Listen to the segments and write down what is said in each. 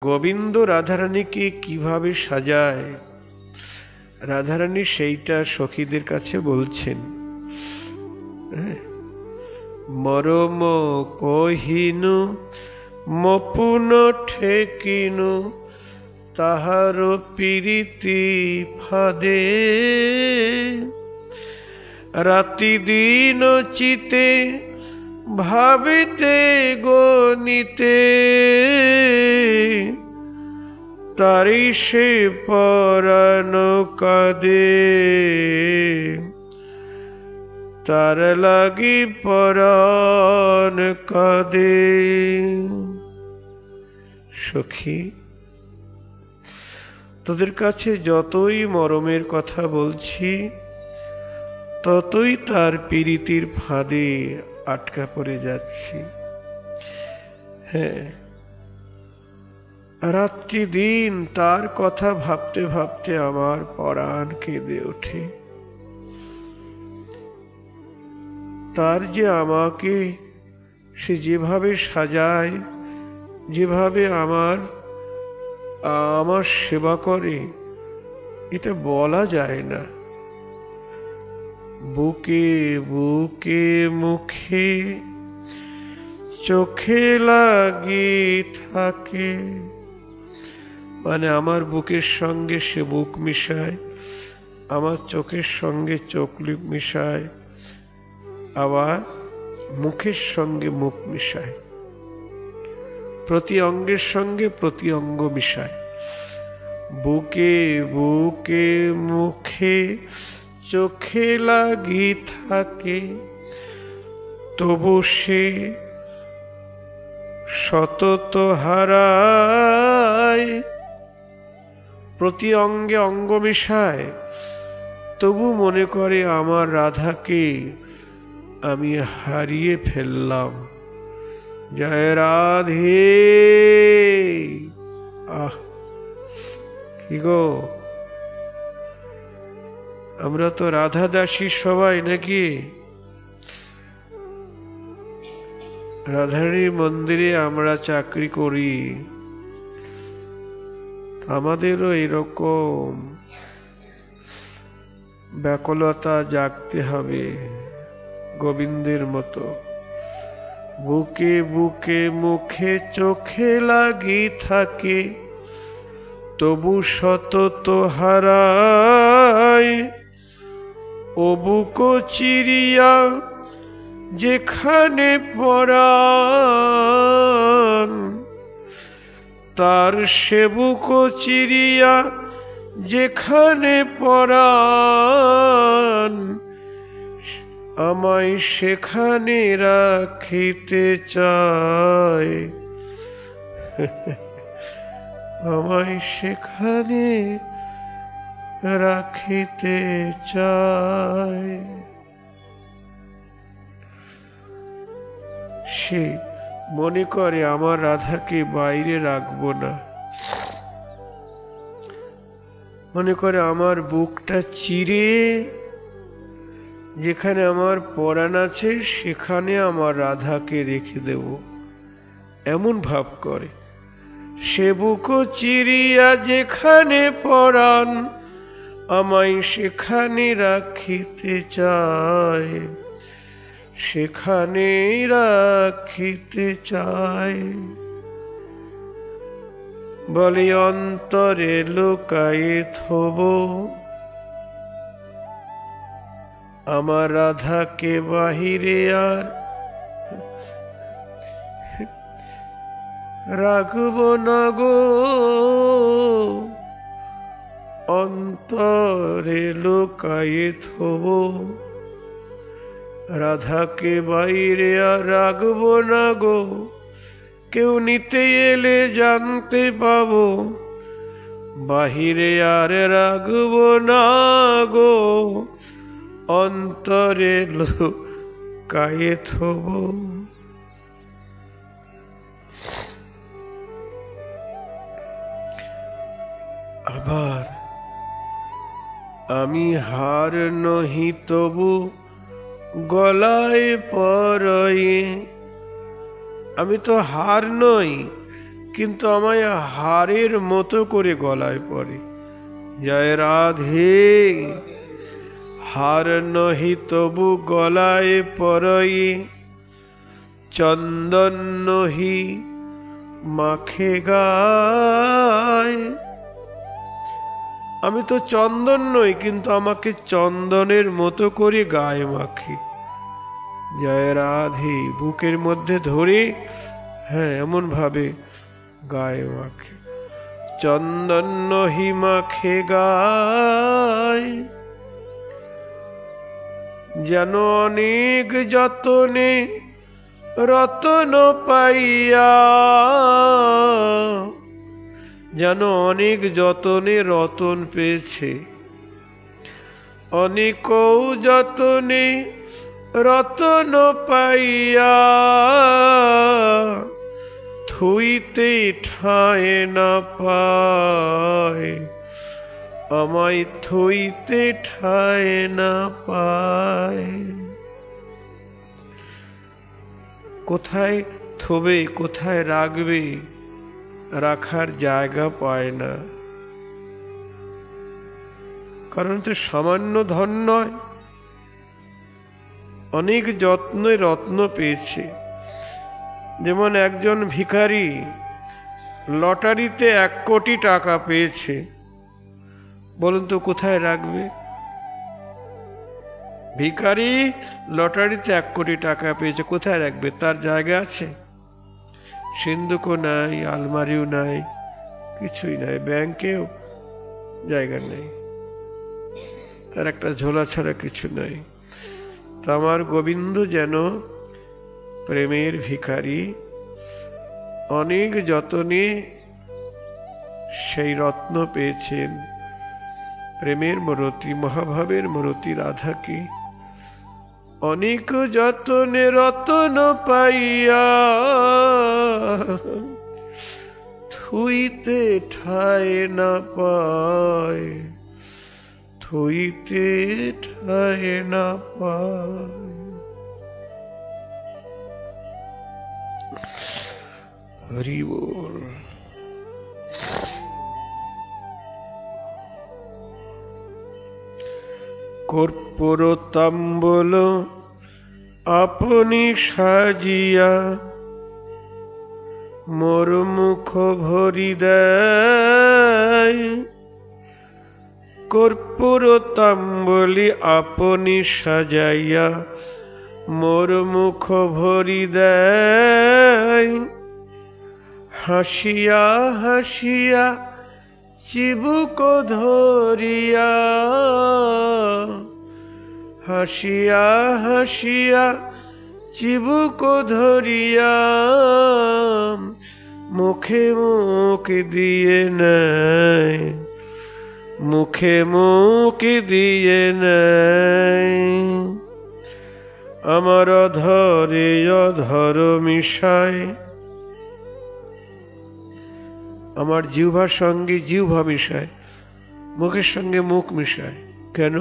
গোবিন্দ রাধারানীকে কিভাবে সাজায়, রাধারানী সেইটা সখীদের কাছে বলছেন। মরম কহিনু মপুন ঠেকিনু তাহার পীড়িতি ফাদে, রাতি দিন চিতে ভাবিতে গণিতে তারি সে পরাণ কাঁদে, তার লাগি পরাণ কাঁদে। সখী, তোদের কাছে যতই মরমের কথা বলছি ততই তার পীড়িতির ফাঁদে আটকা পড়ে যাচ্ছি। হ্যাঁ, রাত্রি দিন তার কথা ভাবতে ভাবতে আমার পরাণ কেঁদে ওঠে। তার যে আমাকে সে যেভাবে সাজায়, যেভাবে আমার সেবা করে, এটা বলা যায় না। বুকে বুকে মুখে চোখে লাগি থাকে, মানে আমার বুকের সঙ্গে সে বুক মিশায়, আমার চোখের সঙ্গে চোখ মিশায়, আবার মুখের সঙ্গে মুখ মিশায়, প্রতি অঙ্গের সঙ্গে প্রতি অঙ্গ মিশায়। বুকে বুকে মুখে চোখে লাগি থাকে, তবু সে সতত হারায়। প্রতি অঙ্গে অঙ্গ মিশায়, তবু মনে করে আমার রাধাকে আমি হারিয়ে ফেললাম। জয় রাধে। আহ, কি গো, আমরা তো রাধা দাসী সবাই নাকি? রাধারানীর মন্দিরে আমরা চাকরি করি, আমাদেরও এরকম ব্যাকুলতা জাগতে হবে গোবিন্দের মতো। বুকে বুকে মুখে চোখে লাগি থাকে, তবু সতত হারায়। ও বুক চিরিয়া যেখানে পরাণ, তার সে বুক চিরিয়া যেখানে পরাণ, আমায় সেখানে রাখিতে চায়। আমায় সেখানে রাখিতে চায়। সে মনে করে আমার রাধাকে বাইরে রাখবো না, মনে করে আমার বুকটা চিরে যেখানে আমার পরাণ আছে সেখানে আমার রাধাকে রেখে দেব, এমন ভাব করে। সে বুক চিরিয়া যেখানে পরাণ, আমায় সেখানে রাখিতে চায়, সেখানে রাখিতে চায়। বলে অন্তরে লুকায়ে থব আমার রাধাকে, বাহিরে আর রাখব না গো। অন্তরে লুকায়ে থব রাধাকে, বাইরে আর রাখব না গো। কেউ নিতে এলে জানতে পাবো, বাহিরে আর রাখব না গো। অন্তরে লুকায়ে থব। আবার আমি হার নহি তবু গলায় পরয়ে, আমি তো হার নই, কিন্তু আমায় হারের মতো করে গলায় পরে। জয় রাধে। হার নহি তবু গলায় পরই, চন্দন নহি মাখে গায়। আমি তো চন্দন নই, কিন্তু আমাকে চন্দনের মতো করে গায়ে মাখি। জয় রাধে। বুকের মধ্যে ধরে, হ্যাঁ, এমন ভাবে গায়ে মাখে। চন্দন নহি মাখে গায়, যেন অনেক যতনে রতন পাইয়া, যেন অনেক যতনে রতন পেয়েছে। অনেক যতনে রতন পাইয়া, থুইতে ঠায় না পায়, আমায় থইতে ঠায় না পায়। কোথায় থবে, কোথায় রাখবে, রাখার জায়গা পায় না। কারণ তো সামান্য ধন নয়, অনেক যত্নে রত্ন পেয়েছে। যেমন একজন ভিখারি লটারিতে 1 কোটি টাকা পেয়েছে, বলুন তো কোথায় রাখবে? ভিখারি লটারিতে 1 কোটি টাকা পেয়েছে, কোথায় রাখবে? তার জায়গা আছে? সিন্ধুকও নাই, আলমারিও নাই, কিছুই নাই, ব্যাংকেও জায়গা নেই, তার একটা ঝোলা ছাড়া কিছু নাই। তা আমার গোবিন্দ যেন প্রেমের ভিখারি, অনেক যতনে সেই রত্ন পেয়েছেন। প্রেমের মূরতি, মহাভাবের মূরতি রাধাকে অনেক যতনে রতন পাইয়া, থুইতে ঠায় না পায়, থুইতে ঠায় না পায়। হরি বল। কর্পূর তাম্বুল আপনি সাজিয়া, মোর মুখ ভরি দেয়। কর্পূর তাম্বুলি আপনি সাজাইয়া, মোর মুখ ভরি দেয়। হাসিয়া হাসিয়া চিবুক ধরিয়া, হাসিয়া হাসিয়া চিবুক ধরিয়া, মুখে মুখ দিয়ে নেয়, মুখে মুখ দিয়ে নেয়। আমার অধরে অধর মিশায়, আমার জিহ্বার সঙ্গে জিহ্বা মিশায়, মুখের সঙ্গে মুখ মিশায়। কেন?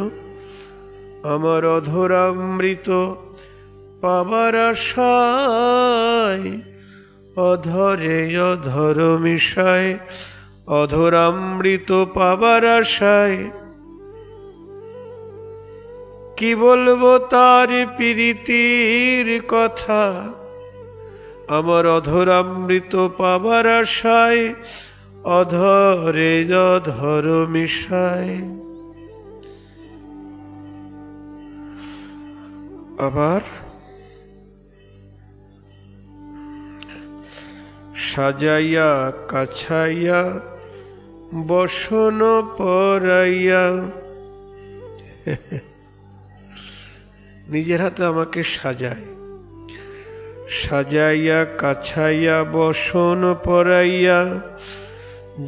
আমার অধরামৃত পাবার আশায়, অধরে অধর মিশায়, অধরামৃত পাবার আশায়। কি বলবো তার প্রীতির কথা, আমার অধরামৃত পাবার আশায়, অধরে অধর মিশায়। আবার সাজাইয়া কাছাইয়া বসন পরাইয়া, নিজের হাতে আমাকে সাজায়, সাজাইয়া কাছাইয়া বসন পরাইয়া,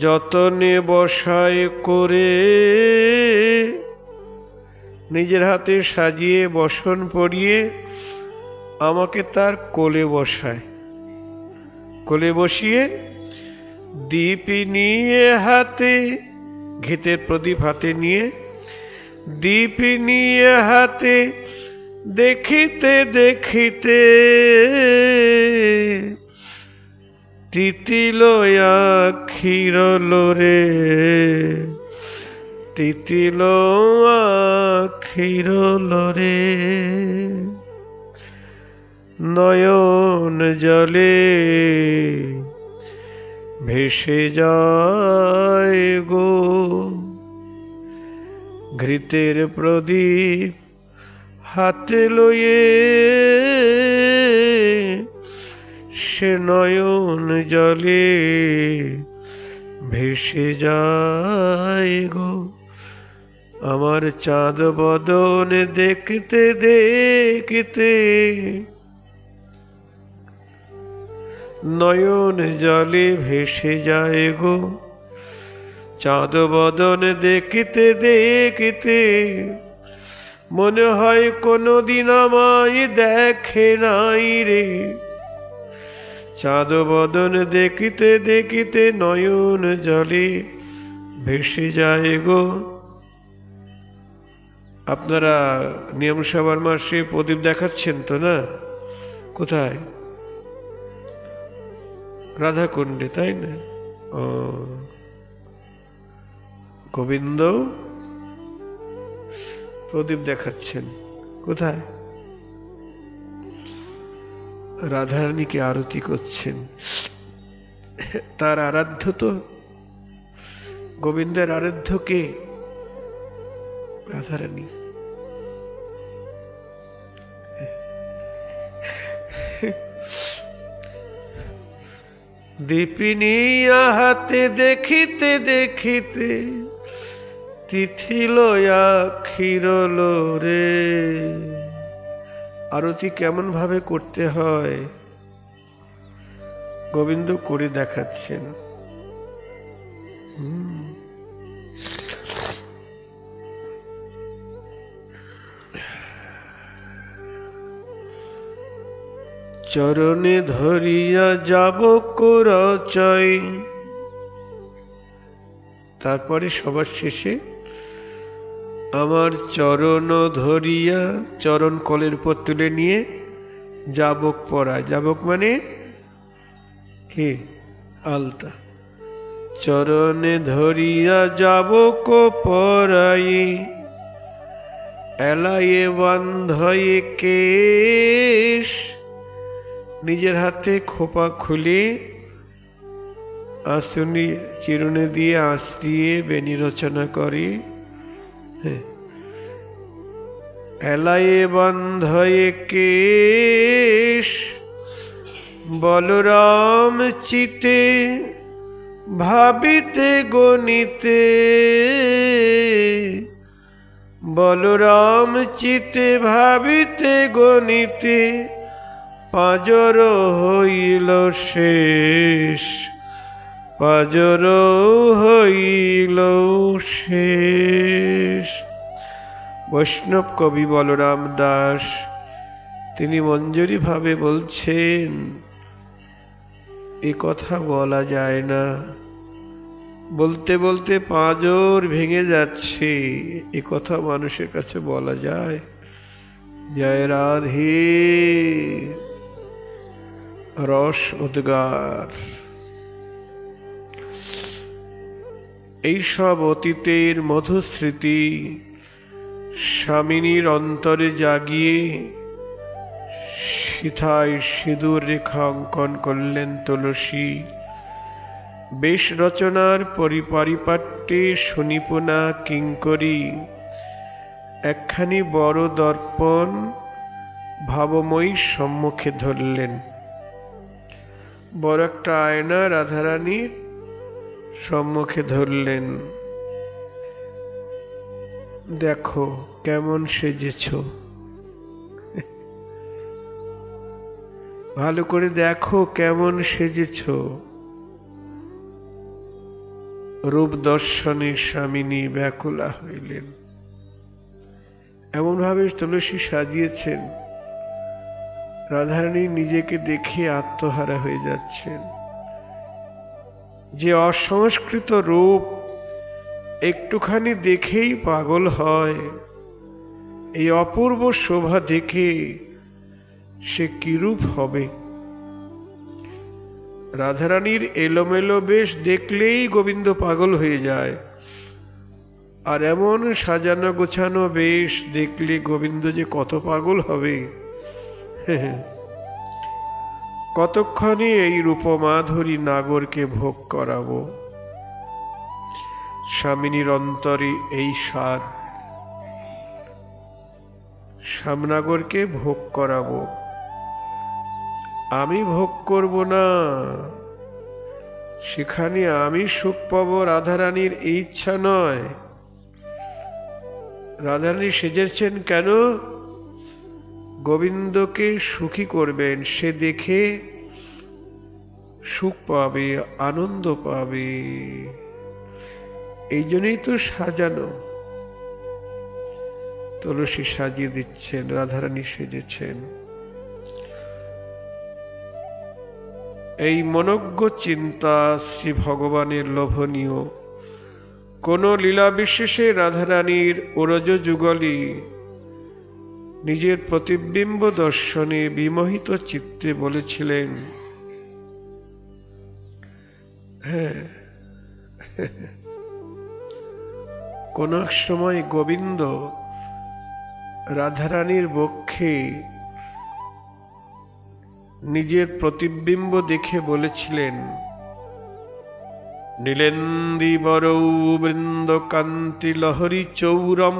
যতনে বসায় করে। নিজের হাতে সাজিয়ে বসন পরিয়ে আমাকে তার কোলে বসায়, কোলে বসিয়ে দীপ নিয়ে হাতে, ঘিতের প্রদীপ হাতে নিয়ে, দীপ নিয়ে হাতে দেখিতে দেখিতে তিতিল আখির লোরে, তিতিল আখির লোরে, নয়ন জলে ভেসে যায় গো। ঘৃতের প্রদীপ হাতে লয়ে, সে নয়ন জলে ভেসে যায় গো। আমার চাঁদ বদন দেখতে দেখতে, নয়ন জলে ভেসে যায় গো। চাঁদ বদন দেখতে দেখতে, মনে হয় কোনদিন আমায় দেখে নাই রে। চাঁদ বদন দেখিতে দেখিতে, নয়ন জলে ভেসে যায় গো। আপনারা নিয়ম সভার মাসে প্রদীপ দেখাচ্ছেন তো না? কোথায়? রাধাকুণ্ডে, তাই না? ও, গোবিন্দ প্রদীপ দেখাচ্ছেন কোথায়? রাধারানীকে আরতি করছেন। তার আরাধ্য তো, গোবিন্দের আরাধ্য কে? রাধারানী। দীপিনিয়া হাতে দেখিতে দেখিতে, তিথিল আখির লোরে। আরতি কেমন ভাবে করতে হয় গোবিন্দ করে দেখাচ্ছেন। চরণে ধরিয়া যাব করচয়। তারপরে সবার শেষে আমার চরণ ধরিয়া, চরণ কলের উপর তুলে নিয়ে যাবক পরায়। যাবক মানে কি? আলতা। চরণে ধরিয়া যাবক পরাই, এলায়ে বান্ধয়ে কেশ। নিজের হাতে খোপা খুলে আসনি চিরুনি দিয়ে আঁচড়িয়ে বেনি রচনা করে। এলায়ে বান্ধয়ে কেশ, বলরাম চিতে ভাবিতে গণিতে। বলরাম চিতে ভাবিতে গণিতে, পাজর হইল শেষ। পাজর হইল শেষ। বৈষ্ণব কবি বলরাম দাস তিনি মঞ্জুরি ভাবে বলছেন, এ কথা বলা যায় না। বলতে বলতে পাঁজর ভেঙে যাচ্ছে, এ কথা মানুষের কাছে বলা যায়? জয় রাধে। রস উদ্গার। এইসব অতীতের মধুস্মৃতি স্বামিনীর অন্তরে জাগিয়ে সিথায় সিঁদুর রেখা অঙ্কন করলেন তুলসী। বেশ রচনার পরিপাটিপাট্যে সুনিপুণা কিঙ্করী একখানি বড় দর্পণ ভাবময়ী সম্মুখে ধরলেন। বড় একটা আয়না রাধারানীর সম্মুখে ধরলেন। দেখো কেমন সেজেছ, ভালো করে দেখো কেমন সেজেছ। রূপ দর্শনে স্বামিনী ব্যাকুলা হইলেন। এমন ভাবে তুলসী সাজিয়েছেন, রাধারানী নিজেকে দেখে আত্মহারা হয়ে যাচ্ছেন। যে অসংস্কৃত রূপ একটুখানি দেখেই পাগল হয়, এই অপূর্ব শোভা দেখে সে কিরূপ হবে। রাধারানীর এলোমেলো বেশ দেখলেই গোবিন্দ পাগল হয়ে যায়, আর এমন সাজানো গোছানো বেশ দেখলে গোবিন্দ যে কত পাগল হবে। কতক্ষণে এই রূপমাধুরী নাগরকে ভোগ করাবো, স্বামিনীর অন্তরে এই স্বাদ, শ্যামনাগরকে ভোগ করাবো। আমি ভোগ করব না, সেখানে আমি সুখ পাবো, রাধারানীর এই ইচ্ছা নয়। রাধারানী সেজেছেন কেন? গোবিন্দকে সুখী করবেন, সে দেখে সুখ পাবে, আনন্দ পাবে। এই জন্যই তো সাজানো। তুলসী সাজিয়ে দিচ্ছেন, রাধারানী সেজেছেন। এই মনজ্ঞ চিন্তা শ্রী ভগবানের লোভনীয়। কোন লীলা বিশেষে রাধারানীর ওরজ যুগলে নিজের প্রতিবিম্ব দর্শনে বিমোহিত চিত্তে বলেছিলেন, হ্যাঁ, কোন সময় গোবিন্দ রাধারানীর বক্ষে নিজের প্রতিবিম্ব দেখে বলেছিলেন, নীলেন্দিবরৌ বৃন্দ কান্তি লহরী চৌরম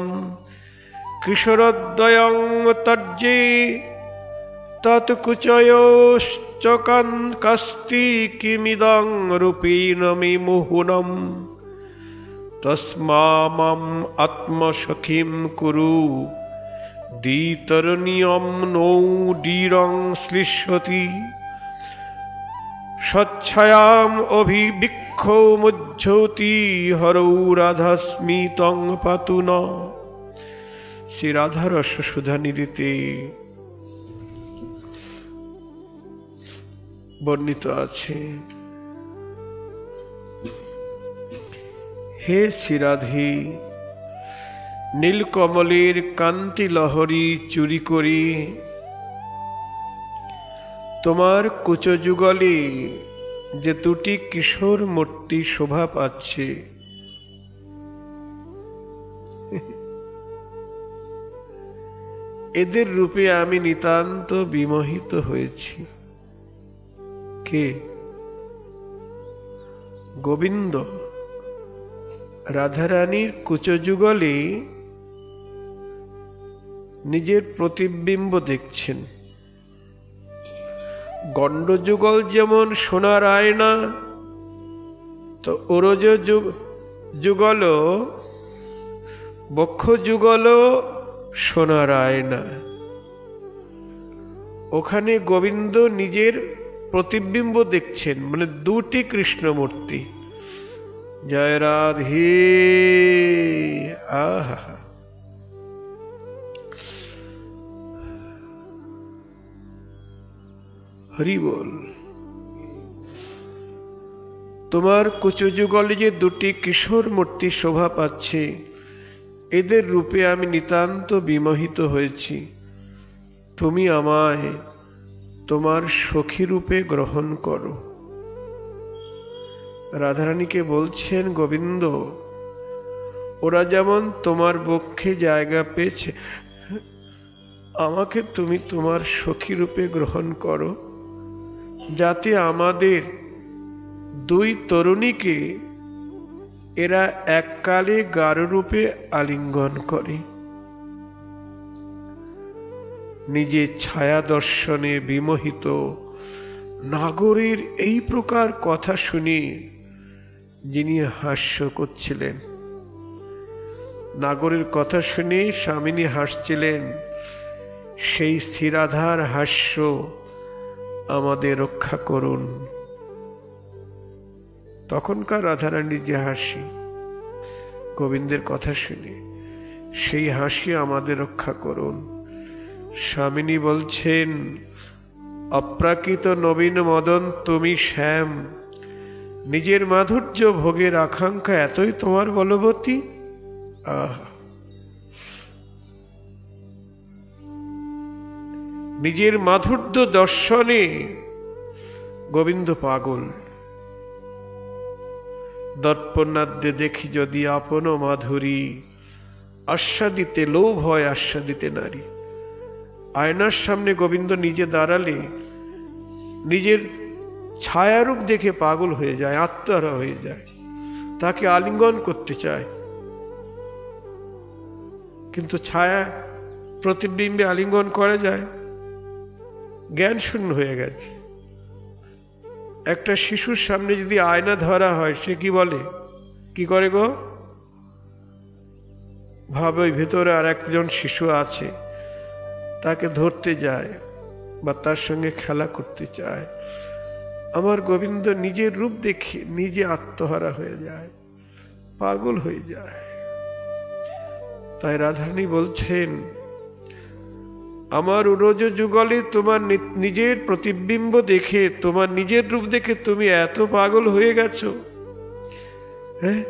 কিশোরদ্বয়ং তর্জে তৎকুচয়োশ্চ কাস্তি কিমিদং রূপীণমি মুহুনম তস্মামাম আত্মসখীম কুরু দ্বিতরণীয়ম নৌ ডীরং শ্লিষ্যতি স্বচ্ছায়াম অভিবিক্ষৌমুজ্ঝৌতি হরৌ রাধাস্মিতং পাতু ন। শ্রী রাধারস সুধা নিধিতে বর্ণিত আছে, হে শ্রীরাধে, নীলকমলের কান্তি লহরী চুরি করি তোমার কুচযুগলে যে দুটি কিশোর মূর্তি শোভা পাচ্ছে, এদের রূপে আমি নিতান্ত বিমোহিত হয়েছি। কে? গোবিন্দ রাধারানীর কুচযুগলে নিজের প্রতিবিম্ব দেখছেন। গণ্ডযুগল যেমন সোনার আয়না, তো ওরজ যুগল বক্ষ যুগল সোনার আয়না। ওখানে গোবিন্দ নিজের প্রতিবিম্ব দেখছেন, মানে দুটি কৃষ্ণমূর্তি। জয় রাধে, আহা, হরি বল। তোমার কুচযুগলে যে দুটি কিশোর মূর্তি শোভা পাচ্ছে, এদের রূপে আমি নিতান্ত বিমোহিত হয়েছি। তুমি আমায় তোমার সখী রূপে গ্রহণ করো। রাধারানীকে বলছেন, গোবিন্দ, ওরা যেমন তোমার বক্ষে জায়গা পেয়েছে, আমাকে তুমি তোমার সখী রূপে গ্রহণ করো, যাতে আমাদের দুই তরুণীকে এরা এককালে গাঢ় রূপে আলিঙ্গন করে। নিজের ছায়া দর্শনে বিমোহিত নাগরের এই প্রকার কথা শুনে যিনি হাস্য করছিলেন, নাগরের কথা শুনে স্বামিনী হাসছিলেন, সেই শ্রীরাধার হাস্য আমাদের রক্ষা করুন। তখনকার রাধারানীর যে হাসি গোবিন্দের কথা শুনে, সেই হাসি আমাদের রক্ষা করুন। স্বামিনী বলছেন, অপ্রাকৃত নবীন মদন তুমি শ্যাম, নিজের মাধুর্য ভোগের আকাঙ্ক্ষা এতই তোমার বলবতী। নিজের মাধুর্য দর্শনে গোবিন্দ পাগল। দর্পণাদ্যে দেখি যদি আপন মাধুরী, আস্বাদিতে লোভ হয় আস্বাদিতে নারী। আয়নার সামনে গোবিন্দ নিজে দাঁড়ালে নিজের ছায়ারূপ দেখে পাগল হয়ে যায়, আত্মহারা হয়ে যায়, তাকে আলিঙ্গন করতে চায়। কিন্তু ছায়া প্রতিবিম্বে আলিঙ্গন করা যায়? জ্ঞান শূন্য হয়ে গেছে। একটা শিশুর সামনে যদি আয়না ধরা হয়, সে কি বলে, কি করে গো? ভাবে ওই ভেতরে আর একজন শিশু আছে, তাকে ধরতে যায় বা তার সঙ্গে খেলা করতে চায়। আমার গোবিন্দ নিজের রূপ দেখে নিজে আত্মহারা হয়ে যায়, পাগল হয়ে যায়। তাই রাধারানী বলছেন, আমার উরজ যুগলে তোমার নিজের প্রতিবিম্ব দেখে, তোমার নিজের রূপ দেখে তুমি এত পাগল হয়ে গেছো। হ্যাঁ,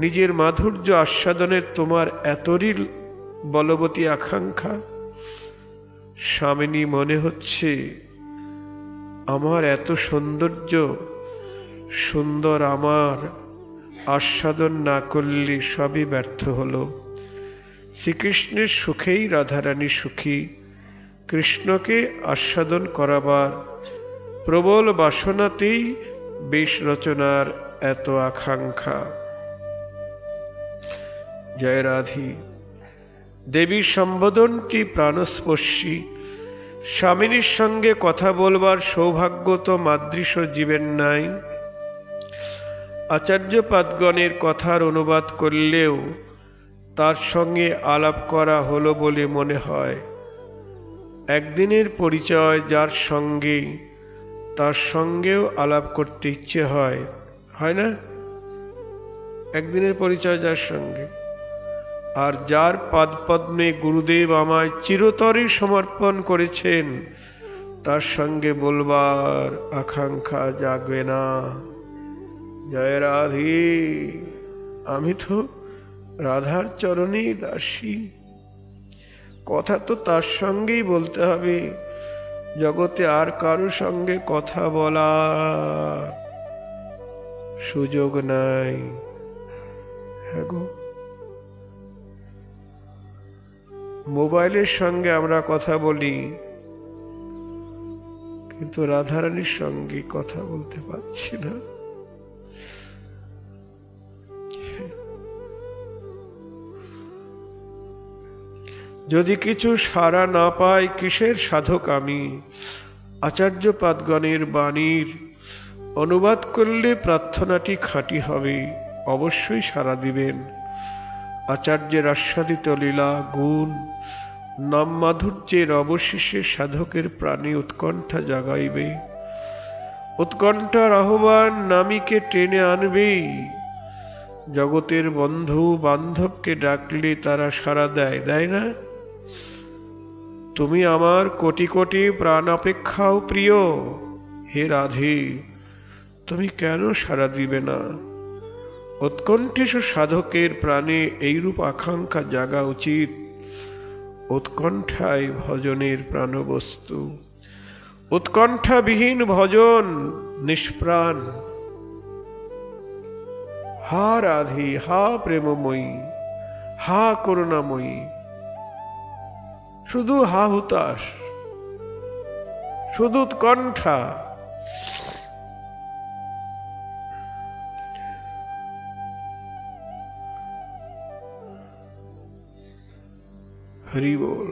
নিজের মাধুর্য আস্বাদনের তোমার এতই বলবতী আকাঙ্ক্ষা। স্বামিনী, মনে হচ্ছে আমার এত সৌন্দর্য সুন্দর আমার আস্বাদন না করলে সবই ব্যর্থ হলো। শ্রীকৃষ্ণের সুখেই রাধারানী সুখী। কৃষ্ণকে আস্বাদন করাবার প্রবল বাসনাতেই বেশ রচনার এত আকাঙ্ক্ষা। জয় রাধি। দেবীর সম্বোধনটি প্রাণস্পর্শী। স্বামিনীর সঙ্গে কথা বলবার সৌভাগ্য তো মাদৃশ জীবের নাই। আচার্যপাদগণের কথার অনুবাদ করলেও তার সঙ্গে আলাপ করা হলো বলে মনে হয়। একদিনের পরিচয় যার সঙ্গে, তার সঙ্গেও আলাপ করতে ইচ্ছে হয়, হয় না? একদিনের পরিচয় যার সঙ্গে, আর যার পাদপদ্মে গুরুদেব আমায় চিরতরে সমর্পণ করেছেন, তার সঙ্গে বলবার আকাঙ্ক্ষা জাগবে না। জয় রাধে। আমি তো রাধার চরণে দাসী। কথা তো তার সঙ্গেই বলতে হবে, জগতে আর কারো সঙ্গে কথা বলার সুযোগ নাই। হ্যাঁ গো, মোবাইলের সঙ্গে আমরা কথা বলি, কিন্তু রাধারানীর সঙ্গে কথা বলতে পারছি না। যদি কিছু সাড়া না পাই, কিসের সাধক আমি? আচার্যপাদগণের বাণীর অনুবাদ করলে প্রার্থনাটি খাঁটি হবে, অবশ্যই সাড়া দিবেন। আচার্যের আস্বাদিত লীলা গুণ নাম মাধুর্যের অবশেষে সাধকের প্রাণে উৎকণ্ঠা জাগাইবে। উৎকণ্ঠার আহ্বান নামীকে টেনে আনবেই। জগতের বন্ধু বান্ধবকে ডাকলে তারা সাড়া দেয়, দেয় না? তুমি আমার কোটি কোটি প্রাণ অপেক্ষাও প্রিয়। হে রাধে, তুমি কেন সাড়া দিবে না? উৎকণ্ঠিত সাধকের প্রাণে এইরূপ আকাঙ্ক্ষা জাগা উচিত। উৎকণ্ঠাই ভজনের প্রাণবস্তু। উৎকণ্ঠাবিহীন ভজন নিষ্প্রাণ। হা রাধে, হা প্রেমময়ী, হা করুণাময়ী, শুধু হা হুতাশ, শুধু উৎকণ্ঠা। হরি বল।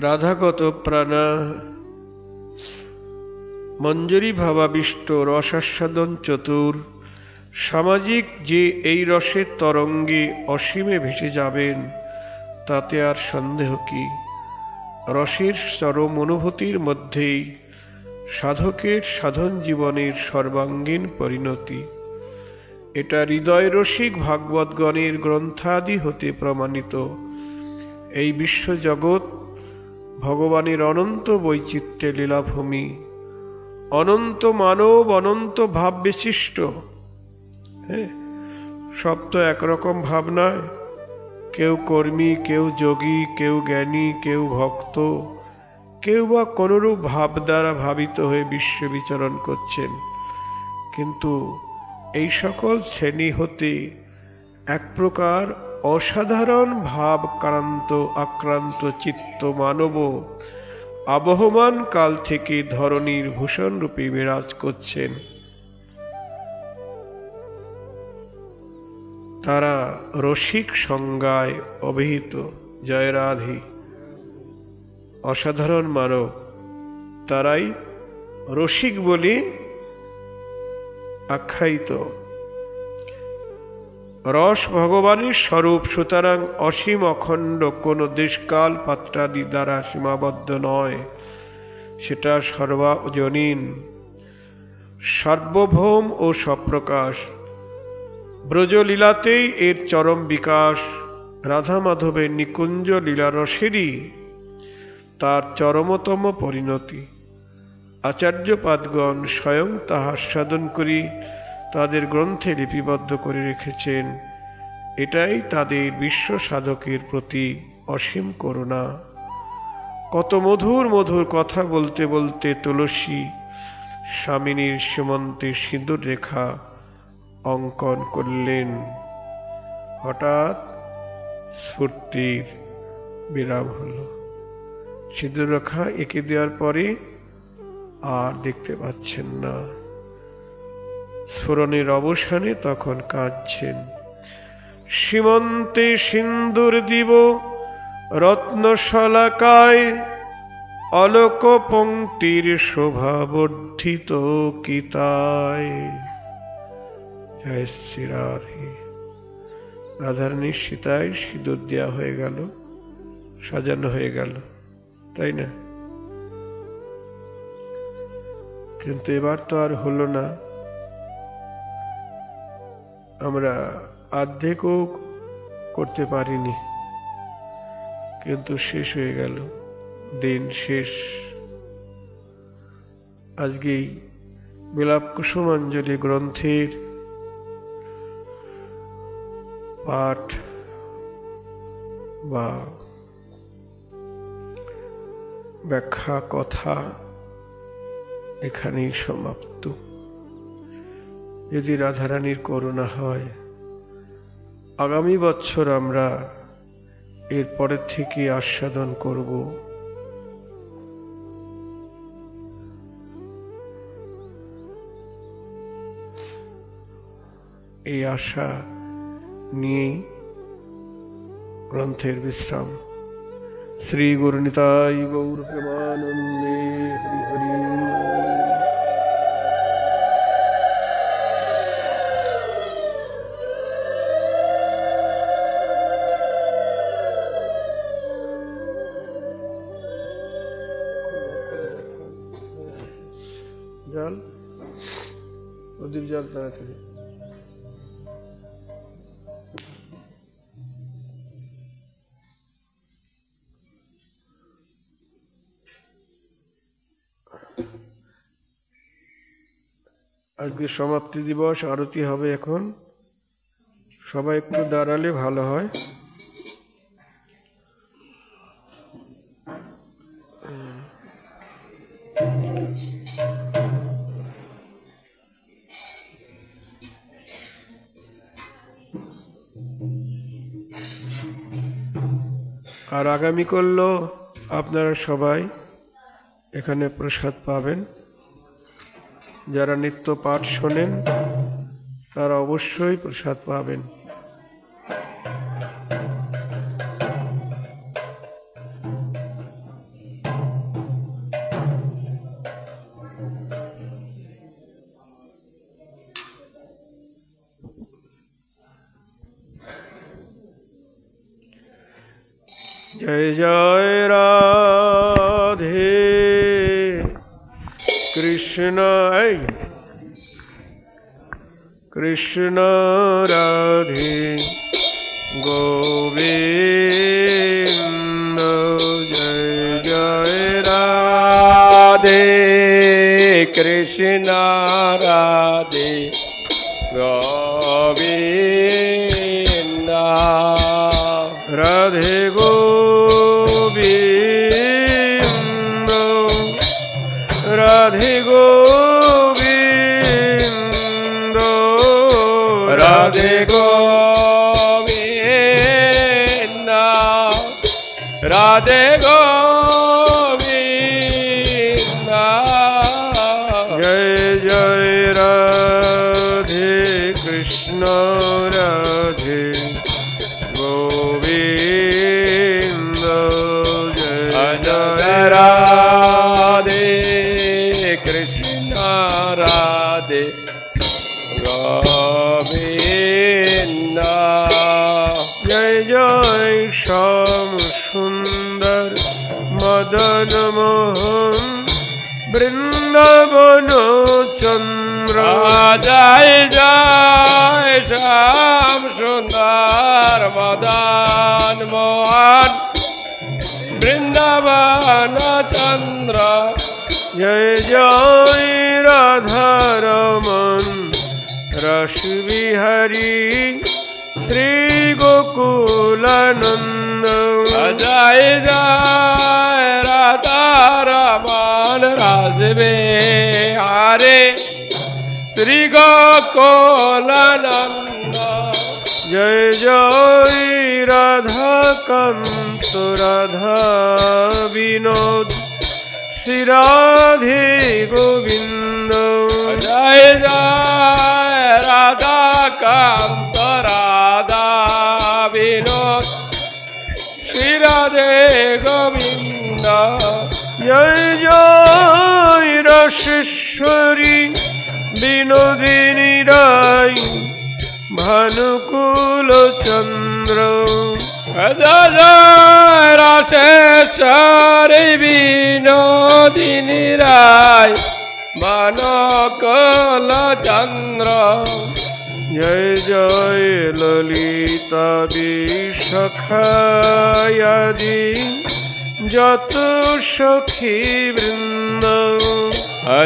রাধাগত প্রাণা মঞ্জরি ভাবাবিষ্ট রসাস্বাদন চতুর। সামাজিক যে এই রসের তরঙ্গে অসীমে ভেসে যাবেন, তাতে আর সন্দেহ কি? রসের চরম অনুভূতির মধ্যেই সাধকের সাধন জীবনের সর্বাঙ্গীন পরিণতি। এটা হৃদয়রসিক ভাগবতগণের গ্রন্থাদি হতে প্রমাণিত। এই বিশ্বজগৎ ভগবানের অনন্ত বৈচিত্র্যে লীলাভূমি। অনন্ত মানব, অনন্ত ভাব বিশিষ্ট। হ্যাঁ, সব তো একরকম ভাব নয়। কেউ কর্মী, কেউ যোগী, কেউ জ্ঞানী, কেউ ভক্ত, কেউ বা কোনরূপ ভাব দ্বারা ভাবিত হয়ে বিশ্বে বিচরণ করছেন। কিন্তু এই সকল শ্রেণী হতে এক প্রকার অসাধারণ ভাব আক্রান্ত চিত্ত মানব আবহমান কাল থেকে ধরণীর ভূষণ রূপে বিরাজ করছেন। তারা রসিক সংজ্ঞায় অভিহিত। জয় রাধে। অসাধারণ মানব, তারাই রসিক বলে আখ্যায়িত। রস ভগবানের স্বরূপ, সুতরাং অসীম অখণ্ড, কোনো দেশকাল পাত্রাদি দ্বারা সীমাবদ্ধ নয়। সেটা সর্বজনীন, সার্বভৌম ও সপ্রকাশ। ব্রজলীলাতেই এর চরম বিকাশ। রাধা মাধবের নিকুঞ্জ লীলা রসেরই তার চরমতম পরিণতি। আচার্যপাদগণ স্বয়ং তাহা আস্বাদন করি তাদের গ্রন্থে লিপিবদ্ধ করে রেখেছেন। এটাই তাদের বিশ্ব সাধকের প্রতি অসীম করুণা। কত মধুর মধুর কথা বলতে বলতে তুলসী স্বামিনীর সীমন্তে সিঁদুর রেখা অঙ্কন করলেন। হঠাৎ স্ফূর্তির বিরাম হল। সিঁদুর রেখা এঁকে দেওয়ার পরে আর দেখতে পাচ্ছেন না। স্ফুরণের অবসানে তখন কাঁদছেন। সীমন্তে সিন্দুর দিব রত্নশলাকায়, অলোক পঙ্ক্তির শোভা বর্ধিত কিতায়। জয় শ্রী রাধে। রাধারানীর সীতায় সিঁদুর দেওয়া হয়ে গেল, সাজানো হয়ে গেল, তাই না? কিন্তু এবার তো আর হলো না। আমরা অর্ধেকও করতে পারিনি, কিন্তু শেষ হয়ে গেল, দিন শেষ। আজকেই বিলাপ কুসুমাঞ্জলি গ্রন্থের পাঠ বা ব্যাখ্যা কথা এখানেই সমাপ্ত। যদি রাধারানীর করুণা হয়, আগামী বছর আমরা এর পরের থেকে আস্বাদন করব। এই আশা নিয়েই গ্রন্থের বিশ্রাম। শ্রী গুরু নিতাই গৌর প্রেমানন্দে। হরি হরি। জল, প্রদীপ জল তাড়াতাড়ি। আজকে সমাপ্তি দিবস, আরতি হবে এখন। সবাই একটু দাঁড়ালে ভালো হয়। আর আগামী করলো আপনারা সবাই এখানে প্রসাদ পাবেন। যারা নিত্য পাঠ শোনেন তারা অবশ্যই প্রসাদ পাবেন। জয় জয় রাধে কৃষ্ণ। কৃষ্ণ রাধে গোবিন্দ। জয় জয় রাধে কৃষ্ণ। রাধে গোবিন্দ রাধে গোবিন্দ রাধে গোবিন্দ রাধে গোবিন্দ রাধে গোবিন্দ জয় জয় রাধে কৃষ্ণ রাধে গোবিন্দ জয় জয় রাধে কৃষ্ণ রাধে গোবিন্দ জয় জয় শ্যাম সুন্দর মদন মোহন বৃন্দাবন চন্দ্র জয় জয় শ্যাম সুন্দর মদন মোহন বৃন্দাবন চন্দ্র জয় জয় রাধারমন রস বিহারী শ্রী গোকুলানন্দ জয় জয় রাধারমন রাস বিহারী শ্রী গোকুলানন্দ জয় জয় রাধাকান্ত রাধা বিনোদ শ্রী রাধে গোবিন্দ জয় জয় রাধা কান্ত রাধা বিনোদ শ্রী রাধে গোবিন্দ জয় জয় রসেশ্বরী বিনোদিনী রায় ভানুকুল চন্দ্র জয় জয় রাশেশ্বরী বিনোদিনী রায় মানকুল চন্দ্র জয় জয় ললিতা বিশাখায়াদি যত সখী বৃন্দ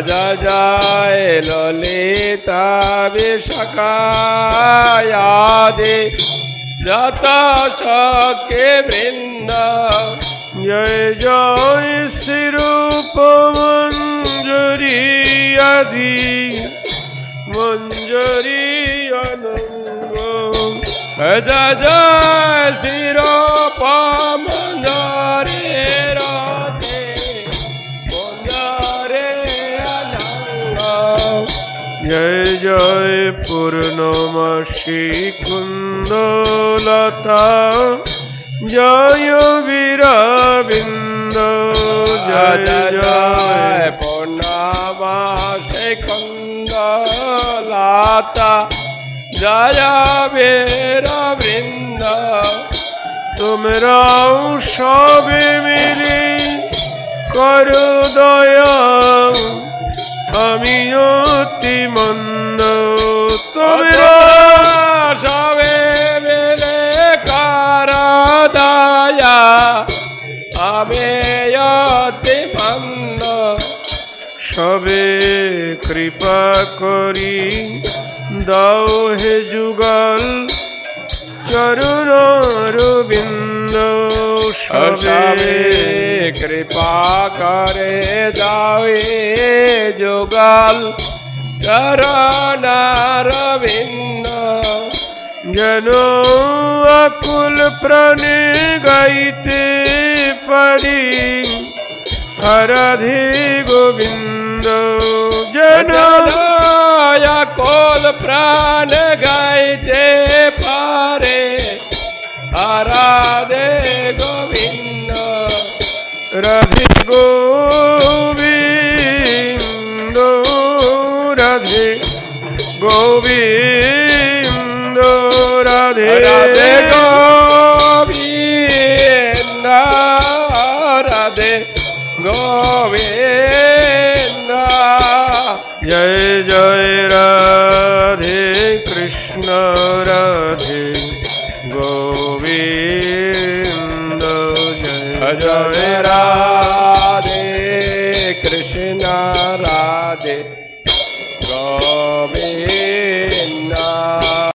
জয় জয় ললিতা বিশাখায়াদি যত সখী বৃন্দ জয় জয় শ্রীরূপ মঞ্জরি আদি মঞ্জরি অনঙ্গ জয় জয় শিরোপ মঞ্জরে রাধে মঞ্জরে অনঙ্গ জয় জয় পূর্ণমাসী কুন্দলতা জয় বীরাবিন্দ জয় জয় পূর্ণমাসে কুন্দলতা জয় বীরাবিন্দ তোমরাও সবে মিলে করো দয়া আমি অতি মন্দ তোমরা সবে মিলে কর দয়া আমি অতি মন্দ সবে কৃপা করি দাও হে যুগল চরণ রবিন্দ সবে কৃপা করে দাও যুগল চরণ রবিন্দ যেন আকুল প্রাণে গাইতে পারি রাধে গোবিন্দ যেন আকুল প্রাণ গাইতে পারে রাধে গোবিন্দ রাধে গোবিন্দ রাধে গোবিন্দ রাধে রাধে গোবিন্দ রাধে গোবিন্দ জয় জয় রাধে কৃষ্ণ রাধে গোবিন্দ জয় জয়